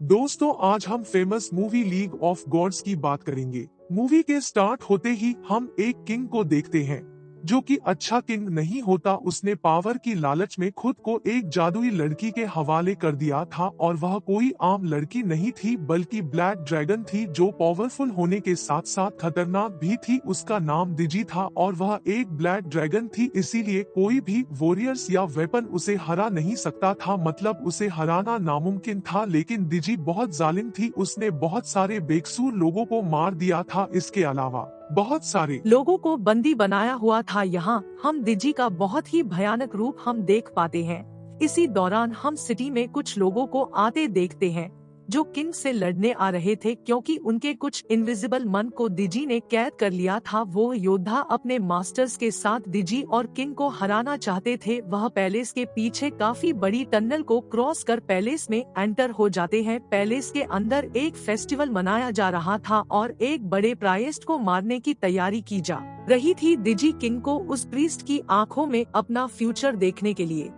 दोस्तों, आज हम famous movie League of Gods की बात करेंगे। मूवी के स्टार्ट होते ही हम एक किंग को देखते हैं जो कि अच्छा किंग नहीं होता। उसने पावर की लालच में खुद को एक जादुई लड़की के हवाले कर दिया था और वह कोई आम लड़की नहीं थी बल्कि ब्लैक ड्रैगन थी जो पावरफुल होने के साथ साथ खतरनाक भी थी। उसका नाम दिजी था और वह एक ब्लैक ड्रैगन थी, इसीलिए कोई भी वॉरियर्स या वेपन उसे हरा नहीं सकता था। मतलब उसे हराना नामुमकिन था। लेकिन दिजी बहुत जालिम थी, उसने बहुत सारे बेकसूर लोगों को मार दिया था। इसके अलावा बहुत सारे लोगों को बंदी बनाया हुआ था। यहाँ हम दिजी का बहुत ही भयानक रूप हम देख पाते हैं। इसी दौरान हम सिटी में कुछ लोगों को आते देखते हैं जो किंग से लड़ने आ रहे थे, क्योंकि उनके कुछ इनविजिबल मन को दिजी ने कैद कर लिया था। वो योद्धा अपने मास्टर्स के साथ दिजी और किंग को हराना चाहते थे। वह पैलेस के पीछे काफी बड़ी टनल को क्रॉस कर पैलेस में एंटर हो जाते हैं। पैलेस के अंदर एक फेस्टिवल मनाया जा रहा था और एक बड़े प्राइस्ट को मारने की तैयारी की जा रही थी। दिजी किंग को उस प्रीस्ट की आंखों में अपना फ्यूचर देखने के लिए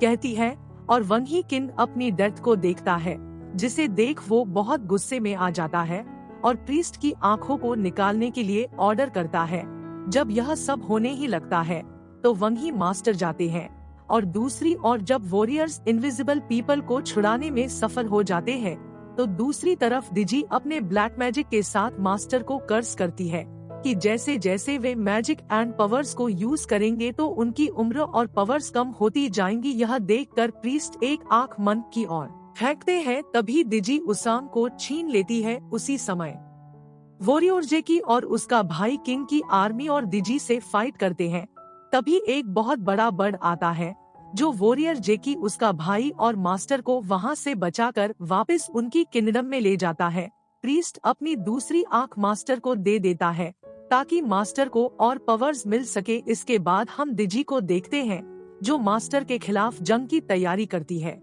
कहती है और वही किंग अपनी डेथ को देखता है, जिसे देख वो बहुत गुस्से में आ जाता है और प्रीस्ट की आंखों को निकालने के लिए ऑर्डर करता है। जब यह सब होने ही लगता है तो वही मास्टर जाते हैं और दूसरी ओर जब वॉरियर्स इनविजिबल पीपल को छुड़ाने में सफल हो जाते हैं तो दूसरी तरफ दिजी अपने ब्लैक मैजिक के साथ मास्टर को कर्स करती है कि जैसे जैसे वे मैजिक एंड पावर्स को यूज करेंगे तो उनकी उम्र और पावर्स कम होती जाएंगी। यह देखकर प्रीस्ट एक आंख मन की ओर फेंकते हैं, तभी दिजी उसांग को छीन लेती है। उसी समय वॉरियर जेकी और उसका भाई किंग की आर्मी और दिजी से फाइट करते हैं। तभी एक बहुत बड़ा बर्ड आता है जो वॉरियर जेकी, उसका भाई और मास्टर को वहां से बचाकर वापस उनकी किंगडम में ले जाता है। प्रीस्ट अपनी दूसरी आंख मास्टर को दे देता है ताकि मास्टर को और पावर्स मिल सके। इसके बाद हम दिजी को देखते हैं जो मास्टर के खिलाफ जंग की तैयारी करती है।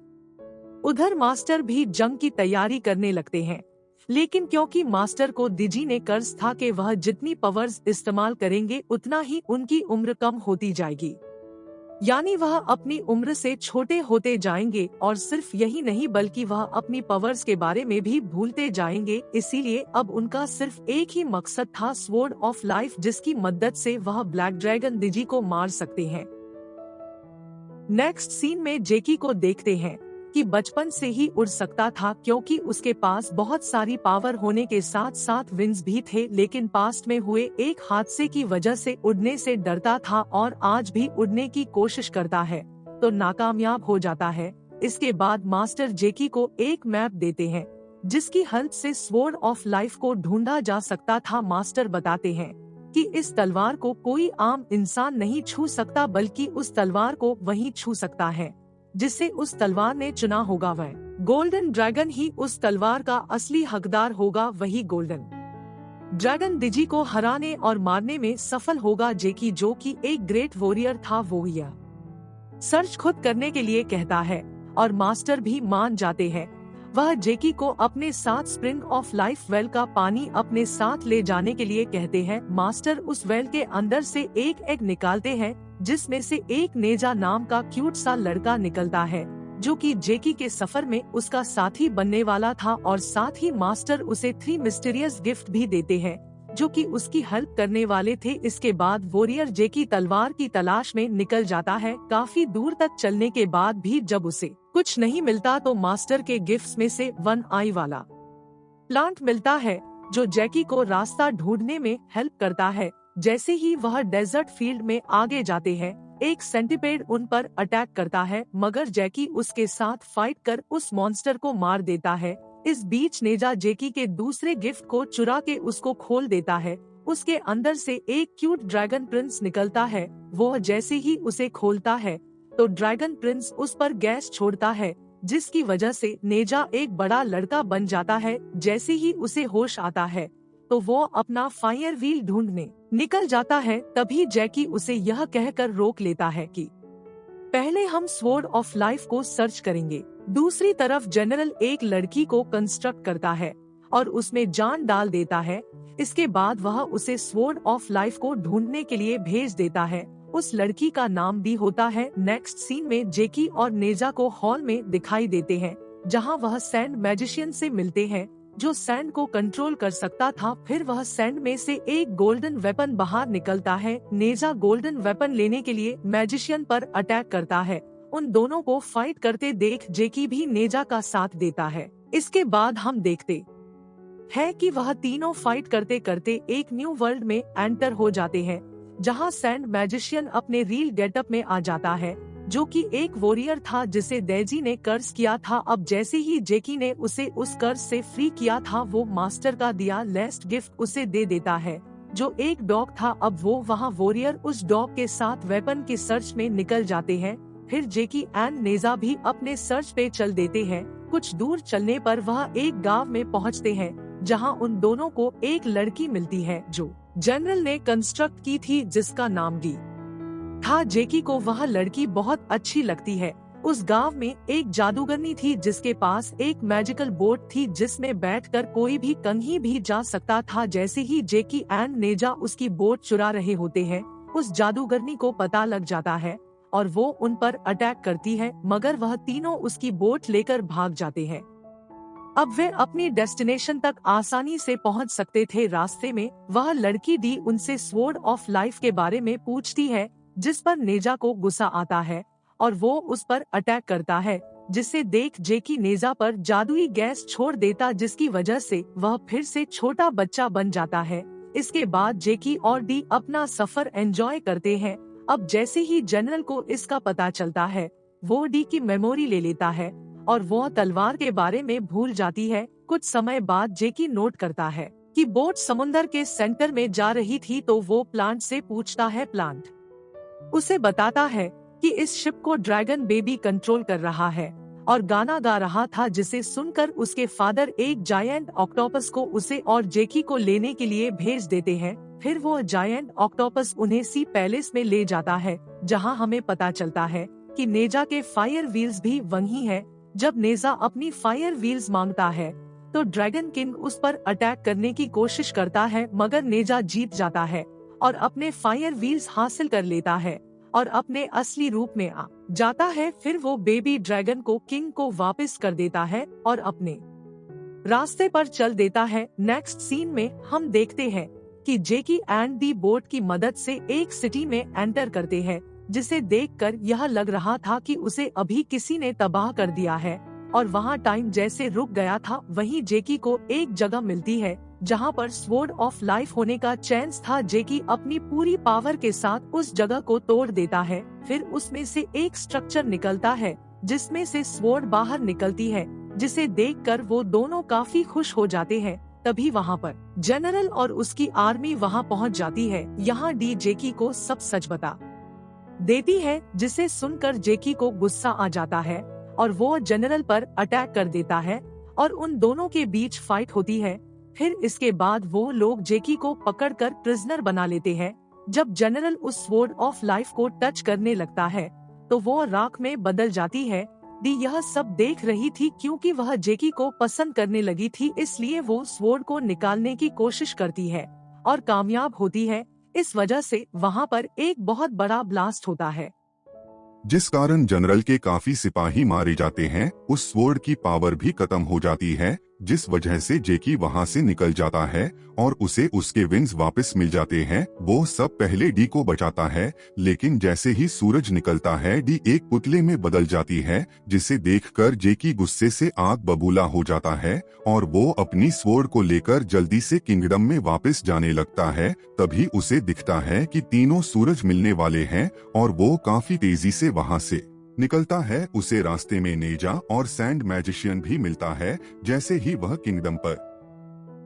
उधर मास्टर भी जंग की तैयारी करने लगते हैं, लेकिन क्योंकि मास्टर को दिजी ने कर्ज था कि वह जितनी पावर्स इस्तेमाल करेंगे उतना ही उनकी उम्र कम होती जाएगी, यानी वह अपनी उम्र से छोटे होते जाएंगे। और सिर्फ यही नहीं बल्कि वह अपनी पावर्स के बारे में भी भूलते जाएंगे। इसीलिए अब उनका सिर्फ एक ही मकसद था, स्वॉर्ड ऑफ लाइफ, जिसकी मदद से वह ब्लैक ड्रैगन दिजी को मार सकते हैं। नेक्स्ट सीन में जेकी को देखते हैं कि बचपन से ही उड़ सकता था, क्योंकि उसके पास बहुत सारी पावर होने के साथ साथ विंग्स भी थे, लेकिन पास्ट में हुए एक हादसे की वजह से उड़ने से डरता था और आज भी उड़ने की कोशिश करता है तो नाकामयाब हो जाता है। इसके बाद मास्टर जेकी को एक मैप देते हैं जिसकी हेल्प से स्वॉर्ड ऑफ लाइफ को ढूंढा जा सकता था। मास्टर बताते हैं कि इस तलवार को कोई आम इंसान नहीं छू सकता, बल्कि उस तलवार को वही छू सकता है जिसे उस तलवार ने चुना होगा। वह गोल्डन ड्रैगन ही उस तलवार का असली हकदार होगा। वही गोल्डन ड्रैगन दिजी को हराने और मारने में सफल होगा। जेकी, जो कि एक ग्रेट वॉरियर था, वो यह सर्च खुद करने के लिए कहता है और मास्टर भी मान जाते हैं। वह जेकी को अपने साथ स्प्रिंग ऑफ लाइफ वेल का पानी अपने साथ ले जाने के लिए कहते हैं। मास्टर उस वेल के अंदर से एक एग निकालते हैं जिसमें से एक नेजा नाम का क्यूट सा लड़का निकलता है जो कि जेकी के सफर में उसका साथी बनने वाला था। और साथ ही मास्टर उसे 3 मिस्टीरियस गिफ्ट भी देते हैं जो कि उसकी हेल्प करने वाले थे। इसके बाद वॉरियर जेकी तलवार की तलाश में निकल जाता है। काफी दूर तक चलने के बाद भी जब उसे कुछ नहीं मिलता तो मास्टर के गिफ्ट्स में से 1 आई वाला प्लांट मिलता है जो जेकी को रास्ता ढूंढने में हेल्प करता है। जैसे ही वह डेजर्ट फील्ड में आगे जाते हैं, एक सेंटीपेड उन पर अटैक करता है, मगर जेकी उसके साथ फाइट कर उस मॉन्स्टर को मार देता है। इस बीच नेजा जेकी के दूसरे गिफ्ट को चुरा के उसको खोल देता है। उसके अंदर से एक क्यूट ड्रैगन प्रिंस निकलता है। वो जैसे ही उसे खोलता है तो ड्रैगन प्रिंस उस पर गैस छोड़ता है, जिसकी वजह से नेजा एक बड़ा लड़का बन जाता है। जैसे ही उसे होश आता है तो वो अपना फायर व्हील ढूंढने निकल जाता है। तभी जैकी उसे यह कहकर रोक लेता है कि पहले हम स्वॉर्ड ऑफ लाइफ को सर्च करेंगे। दूसरी तरफ जनरल एक लड़की को कंस्ट्रक्ट करता है और उसमें जान डाल देता है। इसके बाद वह उसे स्वॉर्ड ऑफ लाइफ को ढूंढने के लिए भेज देता है। उस लड़की का नाम भी होता है। नेक्स्ट सीन में जेकी और नेजा को हॉल में दिखाई देते हैं जहां वह सैंड मैजिशियन से मिलते हैं जो सैंड को कंट्रोल कर सकता था। फिर वह सैंड में से एक गोल्डन वेपन बाहर निकलता है। नेजा गोल्डन वेपन लेने के लिए मैजिशियन पर अटैक करता है। उन दोनों को फाइट करते देख जेकी भी नेजा का साथ देता है। इसके बाद हम देखते है कि वह तीनों फाइट करते करते एक न्यू वर्ल्ड में एंटर हो जाते हैं, जहां सैंड मैजिशियन अपने रियल गेटअप में आ जाता है, जो कि एक वॉरियर था जिसे डेजी ने कर्ज किया था। अब जैसे ही जेकी ने उसे उस कर्ज से फ्री किया था, वो मास्टर का दिया लास्ट गिफ्ट उसे दे देता है, जो एक डॉग था। अब वो वहाँ वॉरियर उस डॉग के साथ वेपन के सर्च में निकल जाते हैं। फिर जेकी एंड नेजा भी अपने सर्च पे चल देते हैं। कुछ दूर चलने पर वह एक गांव में पहुँचते हैं, जहां उन दोनों को एक लड़की मिलती है जो जनरल ने कंस्ट्रक्ट की थी, जिसका नाम डी था। जेकी को वह लड़की बहुत अच्छी लगती है। उस गांव में एक जादूगरनी थी जिसके पास एक मैजिकल बोट थी जिसमें बैठकर कोई भी कहीं भी जा सकता था। जैसे ही जेकी एंड नेजा उसकी बोट चुरा रहे होते हैं, उस जादूगरनी को पता लग जाता है और वो उन पर अटैक करती है, मगर वह तीनों उसकी बोट लेकर भाग जाते हैं। अब वे अपनी डेस्टिनेशन तक आसानी से पहुंच सकते थे। रास्ते में वह लड़की डी उनसे स्वॉर्ड ऑफ लाइफ के बारे में पूछती है, जिस पर नेजा को गुस्सा आता है और वो उस पर अटैक करता है, जिसे देख जेकी नेजा पर जादुई गैस छोड़ देता, जिसकी वजह से वह फिर से छोटा बच्चा बन जाता है। इसके बाद जेकी और डी अपना सफर एंजॉय करते हैं। अब जैसे ही जनरल को इसका पता चलता है, वो डी की मेमोरी ले लेता है और वो तलवार के बारे में भूल जाती है। कुछ समय बाद जेकी नोट करता है कि बोट समुंदर के सेंटर में जा रही थी, तो वो प्लांट से पूछता है। प्लांट उसे बताता है कि इस शिप को ड्रैगन बेबी कंट्रोल कर रहा है और गाना गा रहा था, जिसे सुनकर उसके फादर एक जायंट ऑक्टोपस को उसे और जेकी को लेने के लिए भेज देते हैं। फिर वो जायंट ऑक्टोपस उन्हें सी पैलेस में ले जाता है, जहां हमें पता चलता है कि नेजा के फायर व्हील्स भी वहीं है। जब नेजा अपनी फायर व्हील्स मांगता है, तो ड्रैगन किंग उस पर अटैक करने की कोशिश करता है, मगर नेजा जीत जाता है और अपने फायर व्हील्स हासिल कर लेता है और अपने असली रूप में आ जाता है। फिर वो बेबी ड्रैगन को किंग को वापस कर देता है और अपने रास्ते पर चल देता है। नेक्स्ट सीन में हम देखते हैं कि जेकी एंड दी बोट की मदद से एक सिटी में एंटर करते हैं, जिसे देखकर यह लग रहा था कि उसे अभी किसी ने तबाह कर दिया है और वहाँ टाइम जैसे रुक गया था। वहीं जेकी को एक जगह मिलती है जहाँ पर स्वॉर्ड ऑफ लाइफ होने का चांस था। जेकी अपनी पूरी पावर के साथ उस जगह को तोड़ देता है। फिर उसमें से एक स्ट्रक्चर निकलता है जिसमें से स्वॉर्ड बाहर निकलती है, जिसे देखकर वो दोनों काफी खुश हो जाते हैं। तभी वहाँ पर जनरल और उसकी आर्मी वहाँ पहुँच जाती है। यहाँ डी जेकी को सब सच बता देती है, जिसे सुनकर जेकी को गुस्सा आ जाता है और वो जनरल पर अटैक कर देता है और उन दोनों के बीच फाइट होती है। फिर इसके बाद वो लोग जेकी को पकड़कर प्रिजनर बना लेते हैं। जब जनरल उस स्वॉर्ड ऑफ लाइफ को टच करने लगता है, तो वो राख में बदल जाती है। डी यह सब देख रही थी क्योंकि वह जेकी को पसंद करने लगी थी, इसलिए वो स्वॉर्ड को निकालने की कोशिश करती है और कामयाब होती है। इस वजह से वहाँ पर एक बहुत बड़ा ब्लास्ट होता है, जिस कारण जनरल के काफी सिपाही मारे जाते हैं। उस स्वॉर्ड की पावर भी खत्म हो जाती है, जिस वजह से जेकी वहां से निकल जाता है और उसे उसके विंग्स वापस मिल जाते हैं। वो सब पहले डी को बचाता है, लेकिन जैसे ही सूरज निकलता है, डी एक पुतले में बदल जाती है, जिसे देखकर जेकी गुस्से से आग बबूला हो जाता है और वो अपनी स्वॉर्ड को लेकर जल्दी से किंगडम में वापस जाने लगता है। तभी उसे दिखता है कि तीनों सूरज मिलने वाले हैं और वो काफी तेजी से वहां से निकलता है। उसे रास्ते में नेजा और सैंड मैजिशियन भी मिलता है। जैसे ही वह किंगडम पर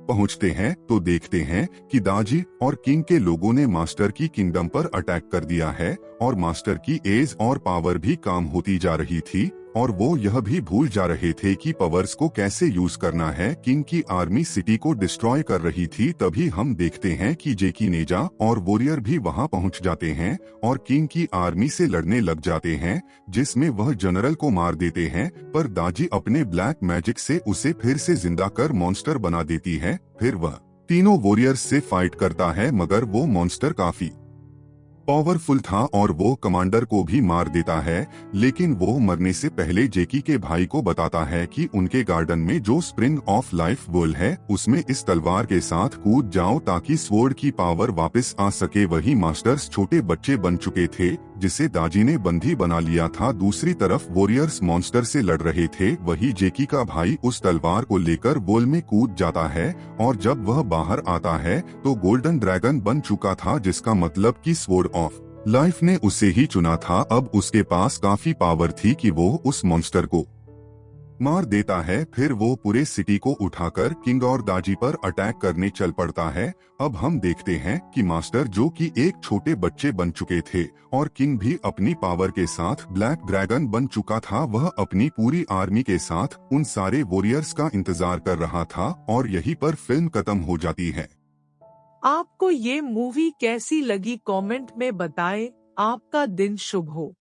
पहुंचते हैं, तो देखते हैं कि दाजी और किंग के लोगों ने मास्टर की किंगडम पर अटैक कर दिया है और मास्टर की एज और पावर भी कम होती जा रही थी और वो यह भी भूल जा रहे थे कि पावर्स को कैसे यूज करना है। किंग की आर्मी सिटी को डिस्ट्रॉय कर रही थी। तभी हम देखते हैं कि जेकी, नेजा और वॉरियर भी वहां पहुंच जाते हैं और किंग की आर्मी से लड़ने लग जाते हैं, जिसमें वह जनरल को मार देते हैं। पर दाजी अपने ब्लैक मैजिक से उसे फिर से जिंदा कर मॉन्स्टर बना देती है। फिर वह तीनों वॉरियर्स से फाइट करता है, मगर वो मॉन्स्टर काफी पावरफुल था और वो कमांडर को भी मार देता है, लेकिन वो मरने से पहले जेकी के भाई को बताता है कि उनके गार्डन में जो स्प्रिंग ऑफ लाइफ बोल है उसमें इस तलवार के साथ कूद जाओ ताकि स्वॉर्ड की पावर वापस आ सके। वही मास्टर्स छोटे बच्चे बन चुके थे जिसे दाजी ने बंदी बना लिया था। दूसरी तरफ वॉरियर्स मॉन्स्टर से लड़ रहे थे। वही जेकी का भाई उस तलवार को लेकर बोल में कूद जाता है और जब वह बाहर आता है तो गोल्डन ड्रैगन बन चुका था, जिसका मतलब कि स्वॉर्ड ऑफ लाइफ ने उसे ही चुना था। अब उसके पास काफी पावर थी कि वो उस मॉन्स्टर को मार देता है। फिर वो पूरे सिटी को उठाकर किंग और दाजी पर अटैक करने चल पड़ता है। अब हम देखते हैं कि मास्टर जो कि एक छोटे बच्चे बन चुके थे और किंग भी अपनी पावर के साथ ब्लैक ड्रैगन बन चुका था, वह अपनी पूरी आर्मी के साथ उन सारे वॉरियर्स का इंतजार कर रहा था और यहीं पर फिल्म खत्म हो जाती है। आपको ये मूवी कैसी लगी कमेंट में बताएं। आपका दिन शुभ हो।